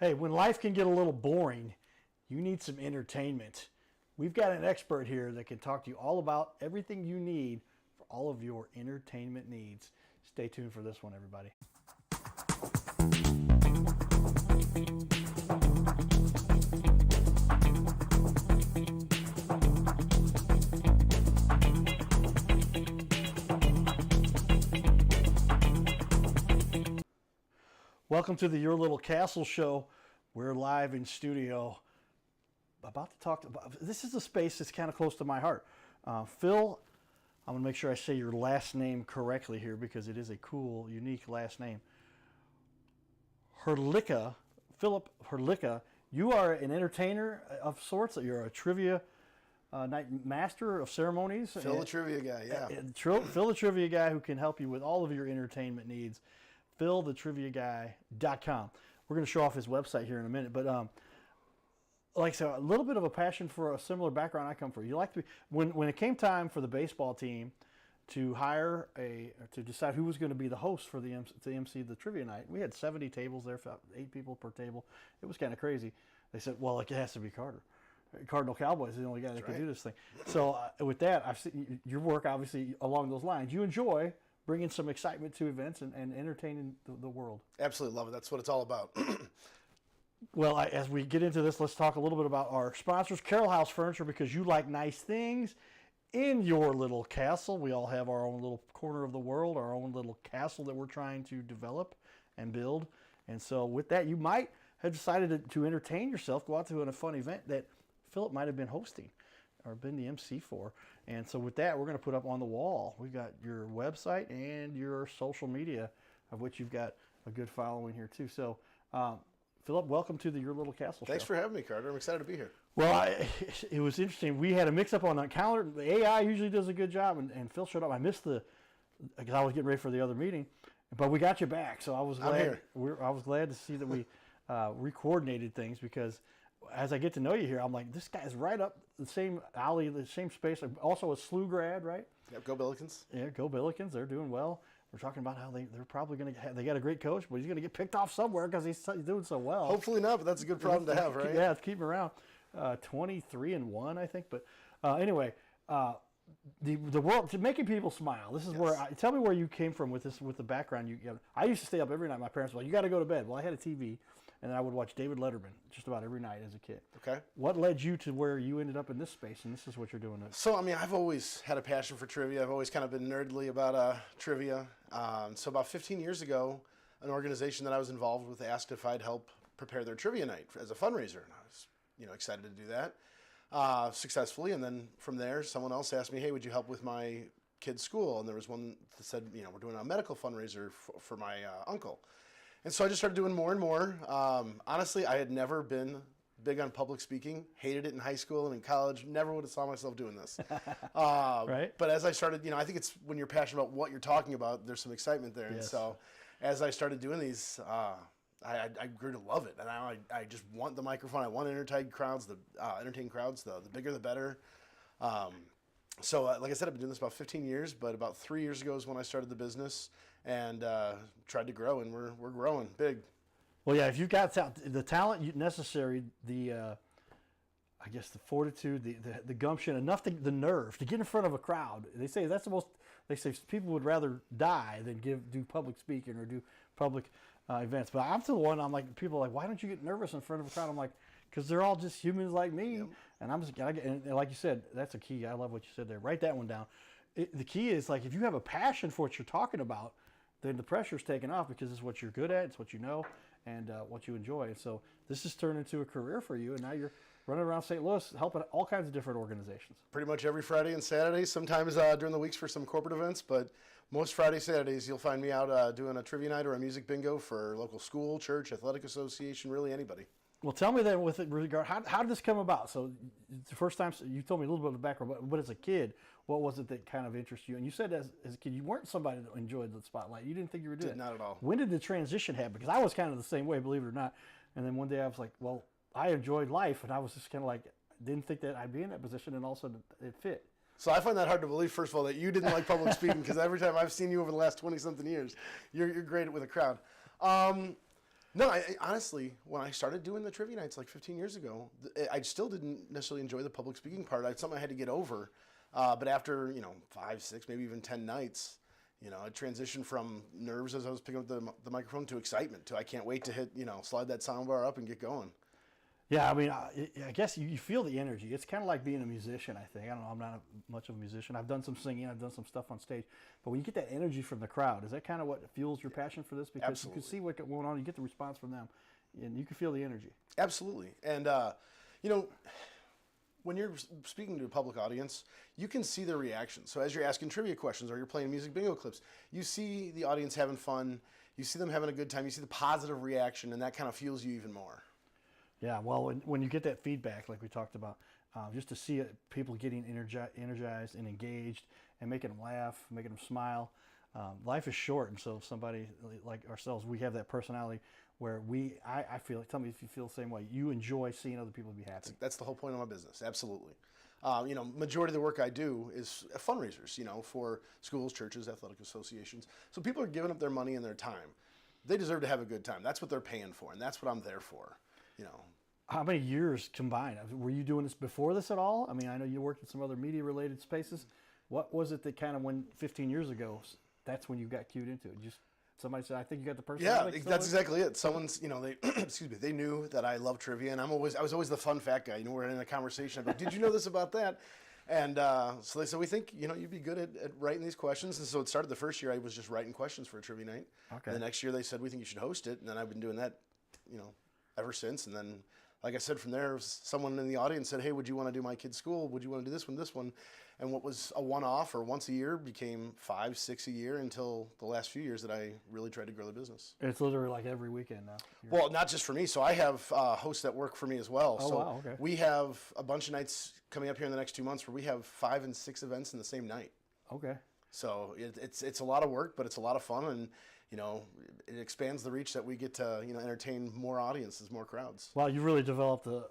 Hey, when life can get a little boring, you need some entertainment. We've got an expert here that can talk to you all about everything you need for all of your entertainment needs. Stay tuned for this one, everybody. Welcome to the Your Little Castle show. We're live in studio. About to talk about, this is a space that's kind of close to my heart. Phil, I'm going to make sure I say your last name correctly here because it is a cool, unique last name. Hrdlicka, Philip Hrdlicka, you are an entertainer of sorts. You're a trivia night master of ceremonies. Phil the trivia guy, yeah. Phil the trivia guy who can help you with all of your entertainment needs. PhilTheTriviaGuy.com. We're going to show off his website here in a minute, but like I said, a little bit of a passion for a similar background I come from. You like to be, when it came time for the baseball team to hire to decide who was going to be the host for the MC the trivia night, we had 70 tables there, 8 people per table. It was kind of crazy. They said, well, it has to be Carter. Cardinal Cowboy is the only guy that can do this thing. So with that, I've seen your work obviously along those lines. You enjoy bringing some excitement to events and entertaining the world. Absolutely love it. That's what it's all about. Well, as we get into this, let's talk a little bit about our sponsors, Carroll House Furniture, because you like nice things in your little castle. We all have our own little corner of the world, our own little castle that we're trying to develop and build. And so with that, you might have decided to entertain yourself, go out to a fun event that Philip might have been hosting or been the MC for. And so with that, we're going to put up on the wall. We've got your website and your social media, of which you've got a good following here too. So, Philip, welcome to the Your Little Castle Thanks show. for having me, Carter. I'm excited to be here. Well, it was interesting. We had a mix-up on the calendar. The AI usually does a good job, and Phil showed up. I missed because I was getting ready for the other meeting, but we got you back. So I was glad. I was glad to see that we re-coordinated things because as I get to know you here, I'm like, this guy's right up the same alley, the same space. Also a SLU grad, right? Yeah, go Billikens. Yeah, go Billikens. They're doing well. We're talking about how they're probably going to they got a great coach, but he's going to get picked off somewhere because he's doing so well. Hopefully not, but that's a good problem to have, right? Yeah, it's keep him around. 23-1, I think. But anyway, the world, making people smile. This is where tell me where you came from with the background. I used to stay up every night. My parents were like, you got to go to bed. Well, I had a TV, and I would watch David Letterman just about every night as a kid. Okay. What led you to where you ended up in this space, and this is what you're doing now? So, I mean, I've always had a passion for trivia. I've always kind of been nerdly about trivia. So about 15 years ago, an organization that I was involved with asked if I'd help prepare their trivia night as a fundraiser, and I was, excited to do that successfully. And then from there, someone else asked me, hey, would you help with my kid's school? And there was one that said, we're doing a medical fundraiser for my uncle. And so I just started doing more and more. Honestly, I had never been big on public speaking. Hated it in high school and in college. Never would have saw myself doing this. Right. But as I started, I think it's when you're passionate about what you're talking about, there's some excitement there. Yes. And so as I started doing these, I grew to love it. And I just want the microphone. I want to entertain crowds. The bigger the better. So like I said, I've been doing this about 15 years, but about 3 years ago is when I started the business and tried to grow, and we're growing big. Well, yeah, if you've got the talent necessary, I guess the fortitude, the gumption, the nerve to get in front of a crowd. They say that's the most. They say people would rather die than do public speaking or do public events. But I'm to the one. I'm like, people are like, why don't you get nervous in front of a crowd? I'm like, because they're all just humans like me, and I'm just. And like you said, that's a key. I love what you said there. Write that one down. The key is like if you have a passion for what you're talking about, then the pressure's taken off because it's what you're good at, it's what you know, and what you enjoy. And so this has turned into a career for you, and now you're running around St. Louis helping all kinds of different organizations. Pretty much every Friday and Saturday, sometimes during the weeks for some corporate events, but most Friday, Saturdays, you'll find me out doing a trivia night or a music bingo for local school, church, athletic association, really anybody. Well, tell me then with regard, how did this come about? So the first time, you told me a little bit of the background, but as a kid, what was it that kind of interested you? And you said as a kid, you weren't somebody that enjoyed the spotlight. You didn't think you were doing it. Not at all. When did the transition happen? Because I was kind of the same way, believe it or not. And then one day I was like, well, I enjoyed life, and I was just kind of like, didn't think that I'd be in that position, and all of a sudden it fit. So I find that hard to believe, first of all, that you didn't like public speaking, because every time I've seen you over the last 20-something years, you're great with a crowd. No, honestly, when I started doing the trivia nights like 15 years ago, I still didn't necessarily enjoy the public speaking part. It's something I had to get over. But after 5, 6, maybe even 10 nights, I transitioned from nerves as I was picking up the microphone to excitement. To I can't wait to hit slide that sound bar up and get going. Yeah, I mean, I guess you feel the energy. It's kind of like being a musician, I think. I don't know, I'm not much of a musician. I've done some singing, I've done some stuff on stage. But when you get that energy from the crowd, is that kind of what fuels your passion for this? Because Absolutely. you can see what's going on, you get the response from them, and you can feel the energy. Absolutely. And, when you're speaking to a public audience, you can see their reaction. So as you're asking trivia questions or you're playing music bingo clips, you see the audience having fun, you see them having a good time, you see the positive reaction, and that kind of fuels you even more. Yeah, well, when you get that feedback, like we talked about, just to see people getting energized and engaged and making them laugh, making them smile. Life is short, and so somebody like ourselves, we have that personality where I feel, tell me if you feel the same way, you enjoy seeing other people be happy. That's the whole point of my business, absolutely. Majority of the work I do is fundraisers, for schools, churches, athletic associations. So people are giving up their money and their time. They deserve to have a good time. That's what they're paying for, and that's what I'm there for. How many years combined? Were you doing this before this at all? I mean, I know you worked in some other media-related spaces. What was it that kind of 15 years ago, that's when you got cued into it? Just somebody said, I think you got the personality. Yeah, that's exactly it. Someone's, they, excuse me, they knew that I love trivia, and I was always the fun fat guy. We're in a conversation. I'm like, did you know this about that? And so they said, we think, you'd be good at writing these questions. And so it started the first year, I was just writing questions for a trivia night. Okay. And the next year they said, we think you should host it. And then I've been doing that, ever since. And then, like I said, from there, someone in the audience said, hey, would you want to do my kid's school? Would you want to do this one? And what was a one-off or once a year became 5, 6 a year until the last few years that I really tried to grow the business. It's literally like every weekend now. Well, not just for me. So I have hosts that work for me as well. Oh, so wow, okay. we have a bunch of nights coming up here in the next 2 months where we have 5 and 6 events in the same night. Okay. So it's a lot of work, but it's a lot of fun, and it expands the reach that we get to entertain more audiences, more crowds. Well, you really developed a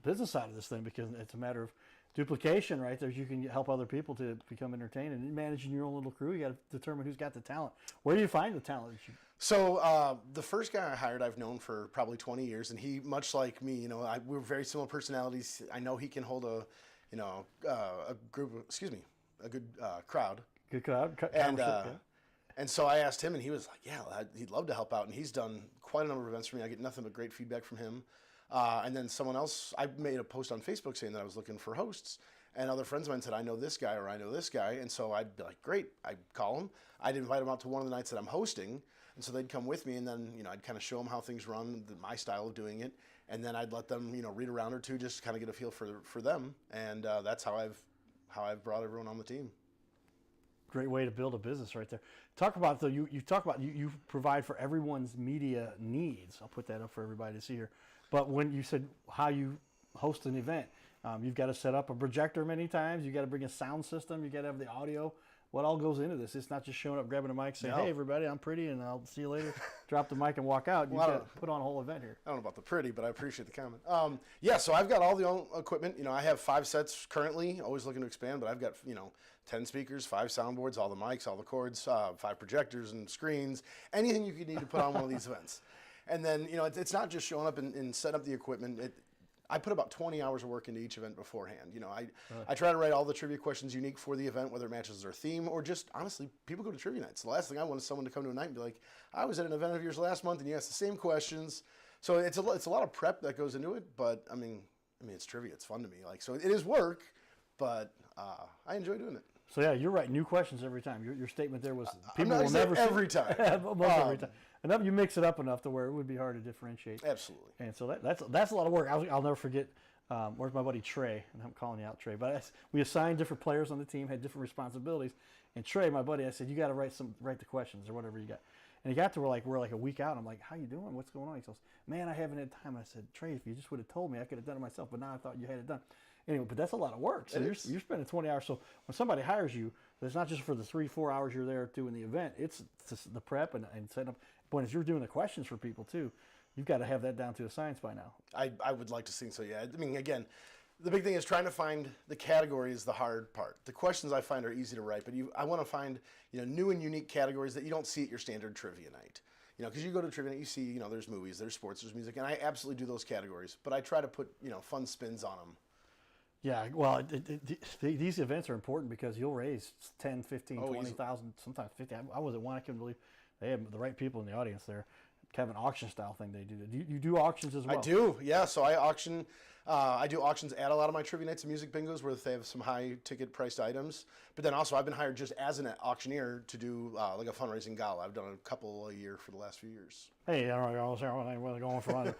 business side of this thing because it's a matter of duplication, right? There, you can help other people to become entertained, and managing your own little crew, you got to determine who's got the talent. Where do you find the talent? So the first guy I hired, I've known for probably 20 years, and he, much like me, we're very similar personalities. I know he can hold a group, a good crowd. Good crowd. And so I asked him, and he was like, yeah, he'd love to help out. And he's done quite a number of events for me. I get nothing but great feedback from him. And then someone else, I made a post on Facebook saying that I was looking for hosts. And other friends of mine said, I know this guy or I know this guy. And so I'd be like, great. I'd call him. I'd invite him out to one of the nights that I'm hosting. And so they'd come with me, and then, I'd kind of show them how things run, my style of doing it. And then I'd let them, read a round or two just to kind of get a feel for them. And that's how I've brought everyone on the team. Great way to build a business right there. Talk about you talk about you provide for everyone's media needs. I'll put that up for everybody to see here. But when you said how you host an event, you've got to set up a projector many times. You got to bring a sound system. You got to have the audio. What all goes into this? It's not just showing up, grabbing a mic, saying, "Hey, everybody, I'm pretty, and I'll see you later." Drop the mic and walk out. You got to put on a whole event here. I don't know about the pretty, but I appreciate the comment. So I've got all the own equipment. I have 5 sets currently. Always looking to expand, but I've got 10 speakers, 5 soundboards, all the mics, all the cords, 5 projectors and screens, anything you could need to put on one of these events. And then it's not just showing up and setting up the equipment. I put about 20 hours of work into each event beforehand. I try to write all the trivia questions unique for the event, whether it matches their theme or just, honestly, people go to trivia nights. The last thing I want is someone to come to a night and be like, I was at an event of yours last month and you asked the same questions. So it's a lot of prep that goes into it, but I mean, it's trivia. It's fun to me. So it is work, but I enjoy doing it. So yeah, you're right. New questions every time. Your statement there was people will never every time. Almost every time. Enough, you mix it up enough to where it would be hard to differentiate. Absolutely. And so that's a lot of work. I'll never forget. Where's my buddy Trey? And I'm calling you out, Trey. But we assigned different players on the team, had different responsibilities. And Trey, my buddy, I said, you got to write the questions or whatever you got. And he got to we're like a week out. I'm like, how you doing? What's going on? He goes, man, I haven't had time. I said, Trey, if you just would have told me, I could have done it myself. But now I thought you had it done. Anyway, but that's a lot of work. So you're spending 20 hours. So when somebody hires you, it's not just for the 3-4 hours you're there doing the event. It's the prep and setting up. But as you're doing the questions for people too, you've got to have that down to a science by now. I would like to think so, yeah. I mean, again, the big thing is trying to find the category is the hard part. The questions I find are easy to write, but I want to find new and unique categories that you don't see at your standard trivia night. because you go to trivia night, you see, there's movies, there's sports, there's music, and I absolutely do those categories. But I try to put, fun spins on them. Yeah, well, these events are important because you'll raise 10, 15, 20,000, sometimes 50. I was at one, I couldn't believe they have the right people in the audience there. Kind of an auction style thing they do. You do auctions as well? I do, yeah. So I auction. I do auctions at a lot of my trivia nights and music bingos where they have some high ticket priced items. But then also I've been hired just as an auctioneer to do like a fundraising gala. I've done a couple a year for the last few years. Hey, I don't know where they're going for.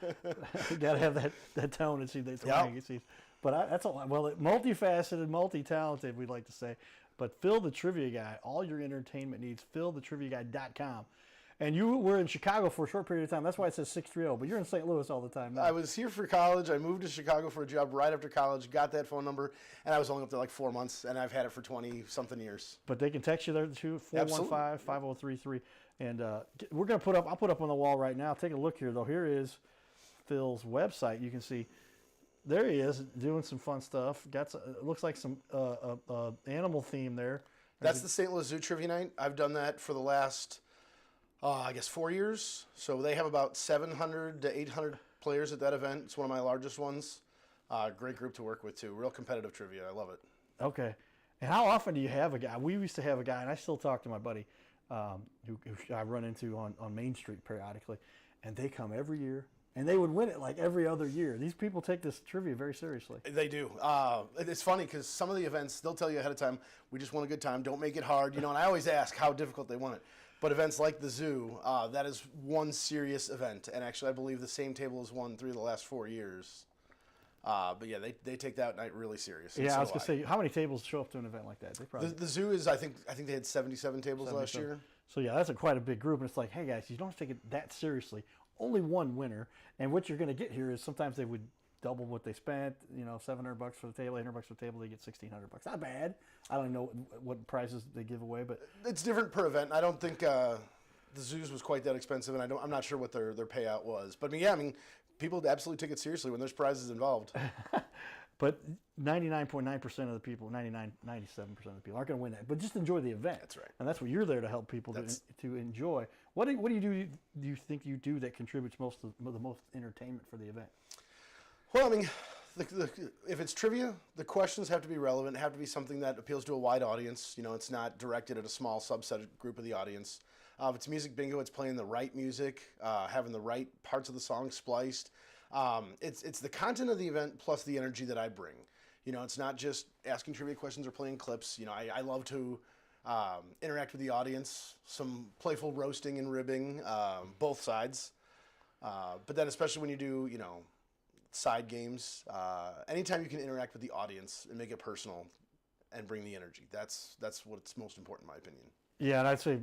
You got to have that tone and see that's right. But that's a lot. Well, multifaceted, multi-talented, we'd like to say. But Phil the Trivia Guy, all your entertainment needs, philthetriviaguy.com. And you were in Chicago for a short period of time. That's why it says 630, but you're in St. Louis all the time now. I was here for college. I moved to Chicago for a job right after college, got that phone number, and I was only up there like 4 months, and I've had it for 20-something years. But they can text you there too, 415-5033. And we're going to I'll put up on the wall right now. Take a look here, though. Here is Phil's website. You can see, there he is doing some fun stuff. It looks like some animal theme there. That's the St. Louis Zoo Trivia Night. I've done that for the last... I guess 4 years. So they have about 700 to 800 players at that event. It's one of my largest ones. Great group to work with, too. Real competitive trivia. I love it. Okay. And how often do you have a guy? We used to have a guy, and I still talk to my buddy who I run into on Main Street periodically, and they come every year, and they would win it like every other year. These people take this trivia very seriously. They do. It's funny because some of the events, they'll tell you ahead of time, we just want a good time. Don't make it hard. And I always ask how difficult they want it. But events like the zoo, that is one serious event. And actually, I believe the same table has won 3 of the last 4 years. But yeah, they take that night really serious. Yeah, I was going to say, how many tables show up to an event like that? They probably the zoo is, I think they had 77 tables last year. So yeah, that's quite a big group. And it's like, hey guys, you don't take it that seriously. Only one winner. And what you're going to get here is sometimes they would double what they spent, $700 for the table, $800 for the table, they get $1,600. Not bad. I don't know what prizes they give away, but it's different per event. I don't think the zoos was quite that expensive, and I'm not sure what their payout was. But people absolutely take it seriously when there's prizes involved. But 99.9% of the people, 97% of the people aren't going to win that. But just enjoy the event. That's right. And that's what you're there to help people to enjoy. What do you think you do that contributes the most entertainment for the event? Well, if it's trivia, the questions have to be relevant, have to be something that appeals to a wide audience. It's not directed at a small subset group of the audience. If it's music bingo, it's playing the right music, having the right parts of the song spliced. It's the content of the event plus the energy that I bring. It's not just asking trivia questions or playing clips. I love to interact with the audience, some playful roasting and ribbing, both sides. But then especially when you do, side games, anytime you can interact with the audience and make it personal and bring the energy, that's what's most important in my opinion. Yeah, and I'd say,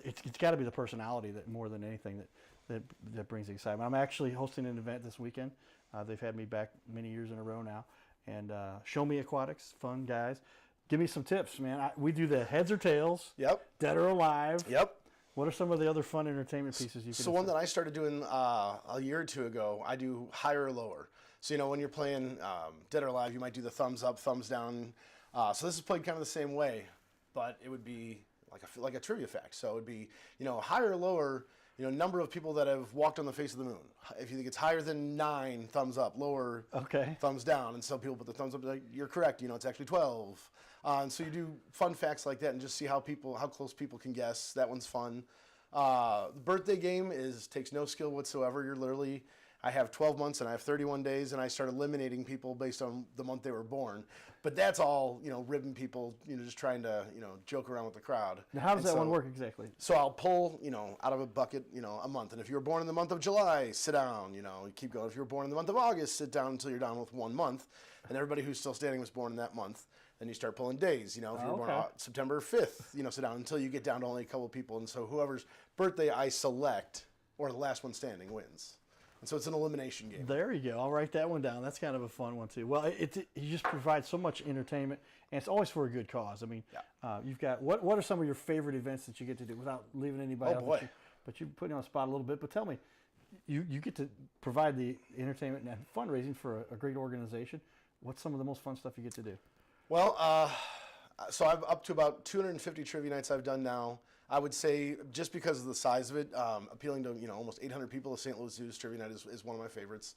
it's got to be the personality that more than anything that brings the excitement. I'm actually hosting an event this weekend. They've had me back many years in a row now, and Show Me Aquatics, fun guys. Give me some tips, man. We do the heads or tails. Yep. Dead or alive. Yep. What are some of the other fun entertainment pieces you can So one that I started doing a year or two ago, I do higher or lower. So, when you're playing Dead or Alive, you might do the thumbs up, thumbs down. So this is played kind of the same way, but it would be like a trivia fact. So it would be, higher or lower, number of people that have walked on the face of the moon. If you think it's higher than 9, thumbs up, lower, thumbs down. And some people put the thumbs up, like, you're correct, it's actually 12. And so you do fun facts like that and just see how close people can guess. That one's fun. The birthday game takes no skill whatsoever. You're literally, I have 12 months and I have 31 days, and I start eliminating people based on the month they were born. But that's all, ribbing people, just trying to, joke around with the crowd. Now, how does that one work exactly? So I'll pull, out of a bucket, a month. And if you were born in the month of July, sit down, you keep going. If you were born in the month of August, sit down until you're down with 1 month. And everybody who's still standing was born in that month. Then you start pulling days. If you were born on September 5th, sit down until you get down to only a couple of people. And so whoever's birthday I select, or the last one standing, wins. And so it's an elimination game. There you go. I'll write that one down. That's kind of a fun one, too. Well, you just provide so much entertainment, and it's always for a good cause. I mean, you've got, what are some of your favorite events that you get to do without leaving anybody out? Boy. But you put me on the spot a little bit. But tell me, you get to provide the entertainment and fundraising for a great organization. What's some of the most fun stuff you get to do? Well, so I'm up to about 250 trivia nights I've done now. I would say just because of the size of it, appealing to almost 800 people, the St. Louis Zoo's Trivia Night is one of my favorites.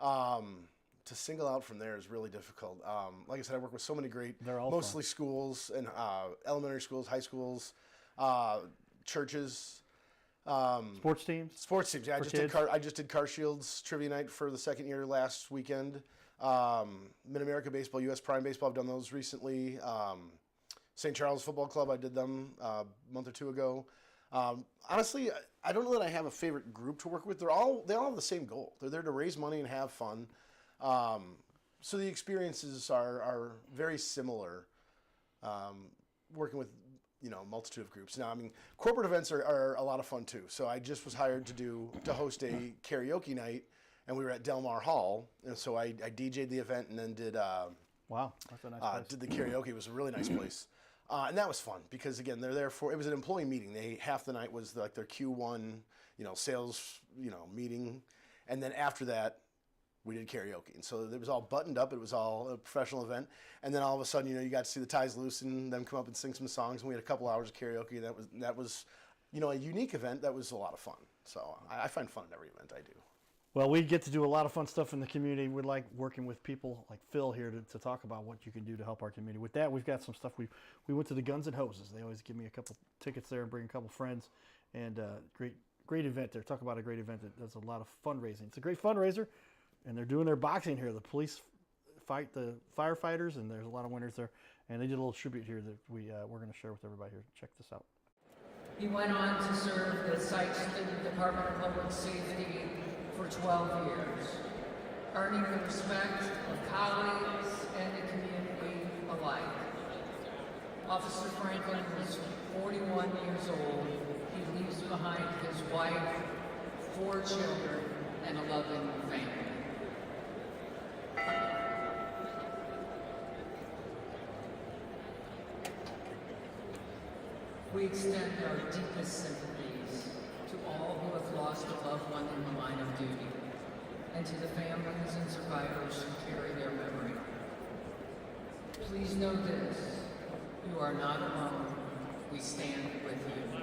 To single out from there is really difficult. Like I said, I work with so many great, mostly schools and elementary schools, high schools, churches. Sports teams? Sports teams. Yeah, I just did Car Shields Trivia Night for the second year last weekend. Mid-America Baseball, U.S. Prime Baseball, I've done those recently. St. Charles Football Club, I did them a month or two ago. Honestly, I don't know that I have a favorite group to work with. They all have the same goal. They're there to raise money and have fun. So the experiences are very similar. Working with a multitude of groups. Now, I mean, corporate events are a lot of fun too. So I just was hired to host a karaoke night, and we were at Del Mar Hall, and so I DJ'd the event and then did. Wow, that's a nice place. Did the karaoke. It was a really nice place. And that was fun because, again, they're there for, it was an employee meeting. Half the night was like their Q1, sales, meeting. And then after that, we did karaoke. And so it was all buttoned up. It was all a professional event. And then all of a sudden, you got to see the ties loose and them come up and sing some songs. And we had a couple hours of karaoke. And that was a unique event. That was a lot of fun. So I find fun at every event I do. Well, we get to do a lot of fun stuff in the community. We like working with people like Phil here to talk about what you can do to help our community. With that, we've got some stuff. We went to the Guns and Hoses. They always give me a couple tickets there and bring a couple friends. And great event there. Talk about a great event that does a lot of fundraising. It's a great fundraiser, and they're doing their boxing here. The police fight the firefighters, and there's a lot of winners there. And they did a little tribute here that we're going to share with everybody here. Check this out. He went on to serve the Sykeston Department of Public Safety for 12 years, earning the respect of colleagues and the community alike. Officer Franklin was 41 years old. He leaves behind his wife, 4 children, and a loving family. We extend our deepest sympathies to all who have lost a loved one in the line of duty, and to the families and survivors who carry their memory. Please know this, you are not alone. We stand with you.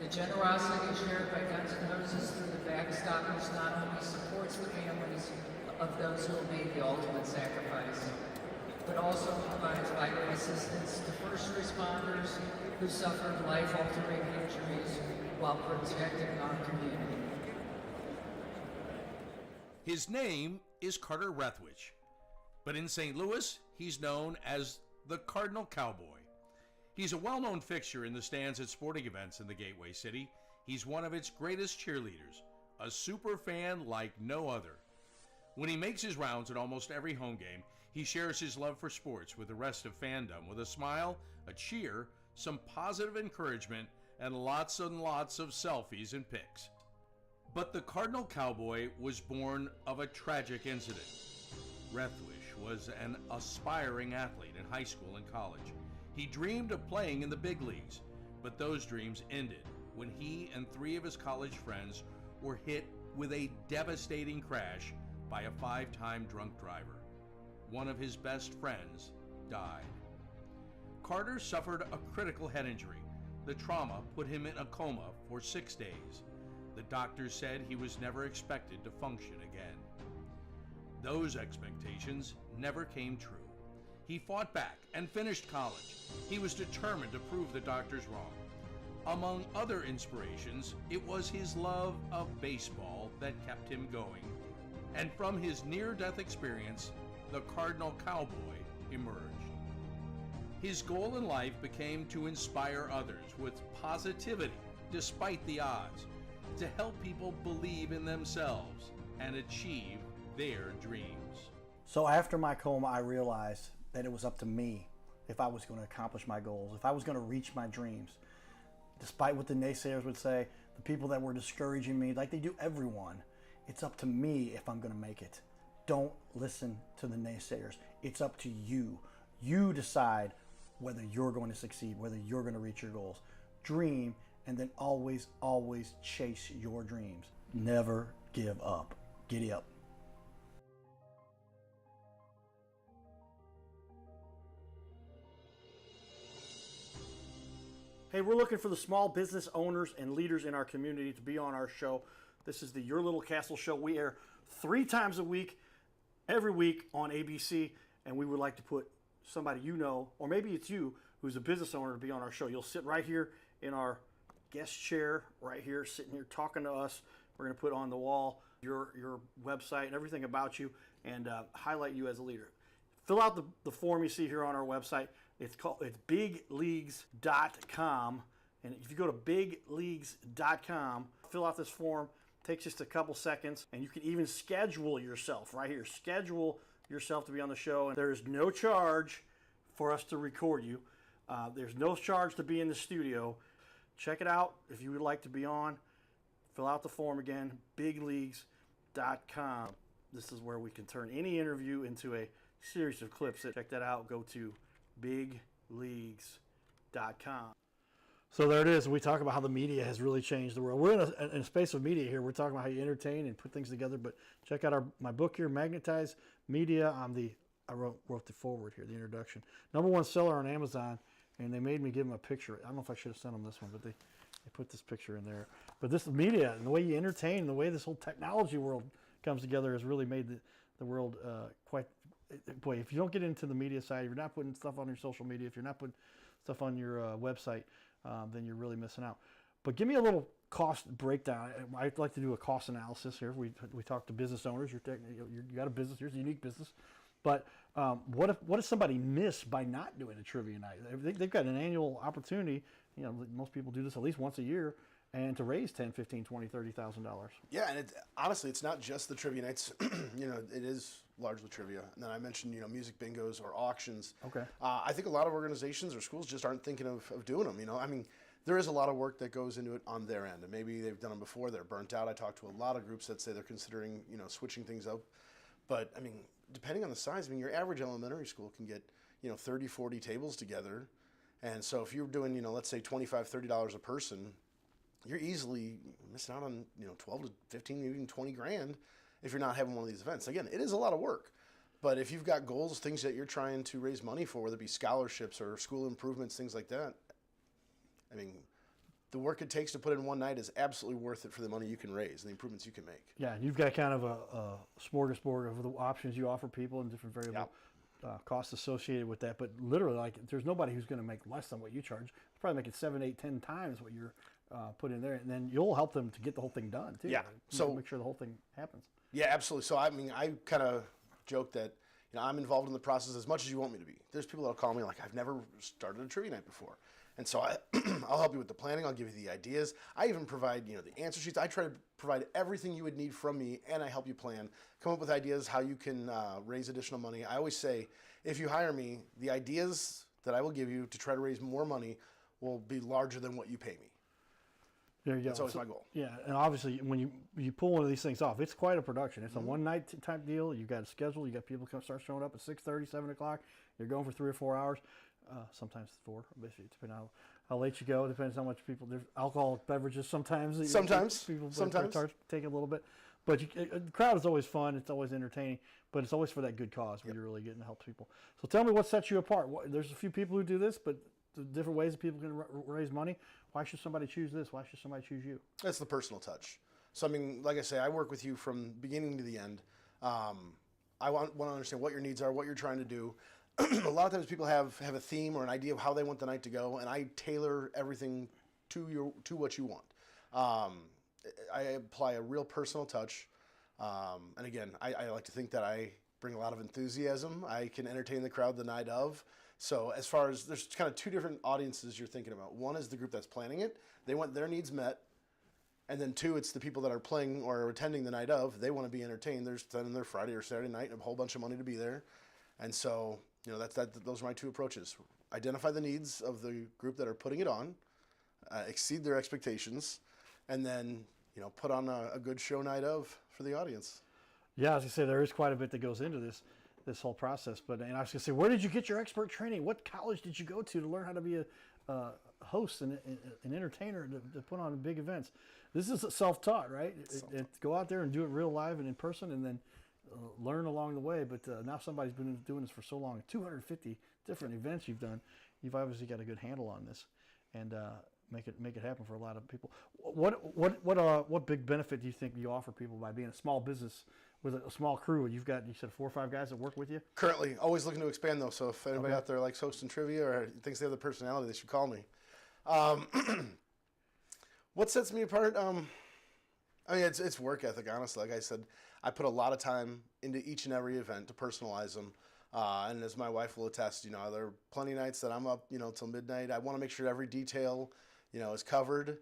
The generosity shared by Guns N' Roses through the Backstoppers not only supports the families of those who have made the ultimate sacrifice, but also provides vital assistance to first responders who suffered life-altering injuries while protecting our community. His name is Carter Rethwich, but in St. Louis, he's known as the Cardinal Cowboy. He's a well-known fixture in the stands at sporting events in the Gateway City. He's one of its greatest cheerleaders, a super fan like no other. When he makes his rounds at almost every home game, he shares his love for sports with the rest of fandom with a smile, a cheer, some positive encouragement, and lots of selfies and pics. But the Cardinal Cowboy was born of a tragic incident. Rethwich was an aspiring athlete in high school and college. He dreamed of playing in the big leagues, but those dreams ended when he and 3 of his college friends were hit with a devastating crash by a 5-time drunk driver. One of his best friends died. Carter suffered a critical head injury. The trauma put him in a coma for 6 days. The doctors said he was never expected to function again. Those expectations never came true. He fought back and finished college. He was determined to prove the doctors wrong. Among other inspirations, it was his love of baseball that kept him going. And from his near-death experience, the Cardinal Cowboy emerged. His goal in life became to inspire others with positivity despite the odds, to help people believe in themselves and achieve their dreams. So after my coma, I realized that it was up to me if I was going to accomplish my goals, if I was going to reach my dreams. Despite what the naysayers would say, the people that were discouraging me, like they do everyone, it's up to me if I'm going to make it. Don't listen to the naysayers. It's up to you. You decide whether you're going to succeed, whether you're going to reach your goals. Dream, and then always, always chase your dreams. Never give up. Giddy up. Hey, we're looking for the small business owners and leaders in our community to be on our show. This is the Your Little Castle show. We air 3 times a week, every week on ABC, and we would like to put somebody you know, or maybe it's you, who's a business owner to be on our show. You'll sit right here in our guest chair, right here, sitting here talking to us. We're going to put on the wall your website and everything about you and highlight you as a leader. Fill out the form you see here on our website. It's bigleagues.com, and if you go to bigleagues.com, fill out this form. Takes just a couple seconds, and you can even schedule yourself right here. Schedule yourself to be on the show, and there is no charge for us to record you. There's no charge to be in the studio. Check it out if you would like to be on. Fill out the form again, bigleagues.com. This is where we can turn any interview into a series of clips. Check that out. Go to bigleagues.com. So there it is. We talk about how the media has really changed the world. We're in a space of media here. We're talking about how you entertain and put things together. But check out my book here, Magnetize Media. I wrote the forward here, the introduction. #1 seller on Amazon, and they made me give them a picture. I don't know if I should have sent them this one, but they put this picture in there. But this media and the way you entertain, and the way this whole technology world comes together has really made the world quite. Boy, if you don't get into the media side, if you're not putting stuff on your social media, if you're not putting stuff on your website, then you're really missing out. But give me a little cost breakdown. I'd like to do a cost analysis here. We talk to business owners. You got a business. Here's a unique business. But what does somebody miss by not doing a trivia night? They've got an annual opportunity. You know, most people do this at least once a year, and to raise $10,000, $15,000, $20,000, $30,000. Yeah, and honestly, it's not just the trivia nights. It is largely trivia. And then I mentioned, music bingos or auctions. Okay. I think a lot of organizations or schools just aren't thinking of doing them. There is a lot of work that goes into it on their end, and maybe they've done them before. They're burnt out. I talked to a lot of groups that say they're considering, switching things up. But depending on the size, your average elementary school can get, 30, 40 tables together. And so if you're doing, let's say $25, $30 a person, you're easily missing out on, 12 to 15, even 20 grand if you're not having one of these events. Again, it is a lot of work. But if you've got goals, things that you're trying to raise money for, whether it be scholarships or school improvements, things like that, the work it takes to put in one night is absolutely worth it for the money you can raise and the improvements you can make. Yeah, you've got kind of a smorgasbord of the options you offer people and different variable costs associated with that. But literally, there's nobody who's going to make less than what you charge. You're probably making 7, 8, 10 times what you're put in there, and then you'll help them to get the whole thing done too. Yeah, so make sure the whole thing happens. Yeah, absolutely. So I kind of joke that I'm involved in the process as much as you want me to be. There's people that'll call me like, I've never started a trivia night before. And so I'll help you with the planning. I'll give you the ideas. I even provide, the answer sheets. I try to provide everything you would need from me, and I help you plan. Come up with ideas how you can raise additional money. I always say, if you hire me, the ideas that I will give you to try to raise more money will be larger than what you pay me. There you go. That's always my goal. Yeah, and obviously when you pull one of these things off, it's quite a production. It's a one-night type deal. You've got a schedule. You got people start showing up at 6:30, 7 o'clock. You're going for 3 or 4 hours. Sometimes 4, depending on how late you go. Depends how much people. There's alcoholic beverages sometimes. People start taking a little bit, but the crowd is always fun. It's always entertaining, but it's always for that good cause where you're really getting to help people. So tell me what sets you apart. There's a few people who do this, but the different ways that people can raise money. Why should somebody choose this? Why should somebody choose you? That's the personal touch. So like I say, I work with you from beginning to the end. I want to understand what your needs are, what you're trying to do. A lot of times people have a theme or an idea of how they want the night to go, and I tailor everything to what you want. I apply a real personal touch, and again, I like to think that I bring a lot of enthusiasm. I can entertain the crowd the night of. So as far as, there's kind of 2 different audiences you're thinking about. One is the group that's planning it. They want their needs met. And then 2, it's the people that are playing or attending the night of. They want to be entertained. They're spending their Friday or Saturday night and a whole bunch of money to be there. And so, those are my 2 approaches. Identify the needs of the group that are putting it on, exceed their expectations, and then, put on a good show night of for the audience. Yeah, as I say, there is quite a bit that goes into this whole process. And I was going to say, where did you get your expert training? What college did you go to learn how to be a host and an entertainer to put on big events? This is self-taught, right? Go out there and do it real live and in person, and then learn along the way. But now somebody's been doing this for so long. 250 different events you've done. You've obviously got a good handle on this. and make it happen for a lot of people. What big benefit do you think you offer people by being a small business with a small crew? You said 4 or 5 guys that work with you. Currently, always looking to expand though. So if anybody out there likes hosting trivia or thinks they have the personality, they should call me. What sets me apart? I mean, it's work ethic. Honestly, like I said, I put a lot of time into each and every event to personalize them. And as my wife will attest, there are plenty of nights that I'm up, till midnight. I want to make sure every detail, is covered.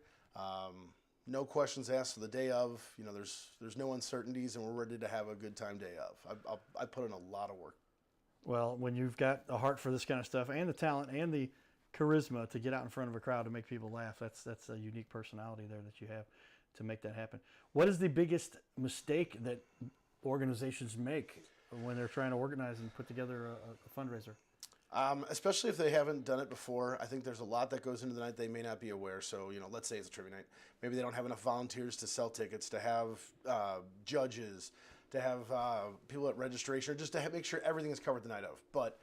No questions asked for the day of. There's no uncertainties, and we're ready to have a good time day of. I put in a lot of work. Well, when you've got a heart for this kind of stuff, and the talent, and the charisma to get out in front of a crowd to make people laugh, that's a unique personality there that you have to make that happen. What is the biggest mistake that organizations make when they're trying to organize and put together a fundraiser? Especially if they haven't done it before, I think there's a lot that goes into the night they may not be aware. So, let's say it's a trivia night. Maybe they don't have enough volunteers to sell tickets, to have judges, to have people at registration, or just to make sure everything is covered the night of. But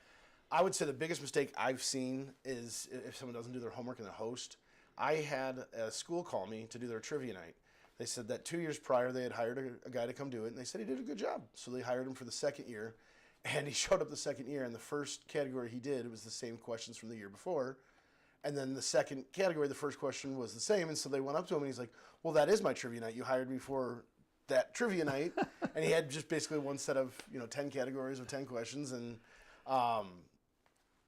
I would say the biggest mistake I've seen is if someone doesn't do their homework and the host. I had a school call me to do their trivia night. They said that 2 years prior they had hired a guy to come do it, and they said he did a good job. So they hired him for the second year. And he showed up the second year, and the first category he did was the same questions from the year before. And then the second category, the first question was the same. And so they went up to him, and he's like, well, that is my trivia night. You hired me for that trivia night. And he had just basically one set of, 10 categories with 10 questions. And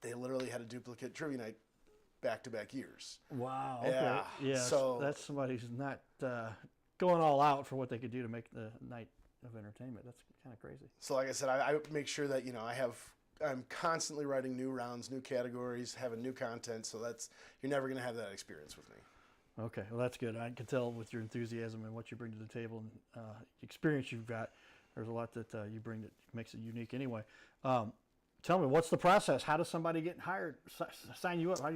they literally had a duplicate trivia night back-to-back years. Wow. Okay. Yeah. Yeah. So that's somebody who's not going all out for what they could do to make the night of entertainment. That's kind of crazy. So like I said, I make sure that, I'm constantly writing new rounds, new categories, having new content. So you're never going to have that experience with me. Okay. Well, that's good. I can tell with your enthusiasm and what you bring to the table and experience you've got, there's a lot that you bring that makes it unique anyway. Tell me, what's the process? How does somebody get hired, sign you up? How do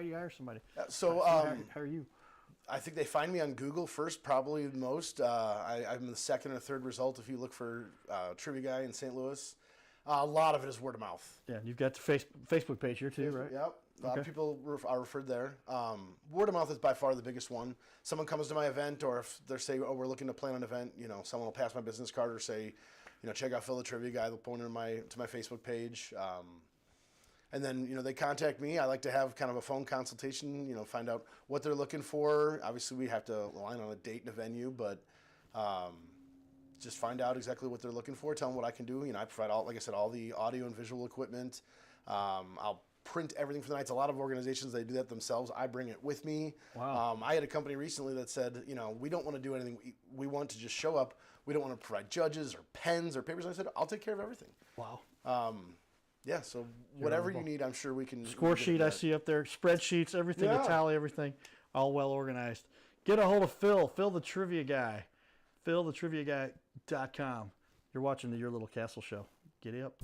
you hire somebody? How are you? I think they find me on Google first, probably the most. I'm the second or third result if you look for Trivia Guy in St. Louis. A lot of it is word of mouth. Yeah, you've got the Facebook page here too, right? Yep. A lot of people are referred there. Word of mouth is by far the biggest one. Someone comes to my event, or if they say, oh, we're looking to plan an event, someone will pass my business card or say, check out Phil the Trivia Guy. They'll point to my Facebook page. And then, they contact me. I like to have kind of a phone consultation, find out what they're looking for. Obviously, we have to align on a date and a venue, but just find out exactly what they're looking for, tell them what I can do. I provide all the audio and visual equipment. I'll print everything for the nights. A lot of organizations, they do that themselves. I bring it with me. Wow. I had a company recently that said, we don't want to do anything. We want to just show up. We don't want to provide judges or pens or papers. And I said, I'll take care of everything. Wow. Yeah, so whatever you need, I'm sure we can. Score sheet I see up there, spreadsheets, everything to tally everything, all well organized. Get a hold of Phil the Trivia Guy, philthetriviaguy.com. You're watching the Your Little Castle Show. Giddy up.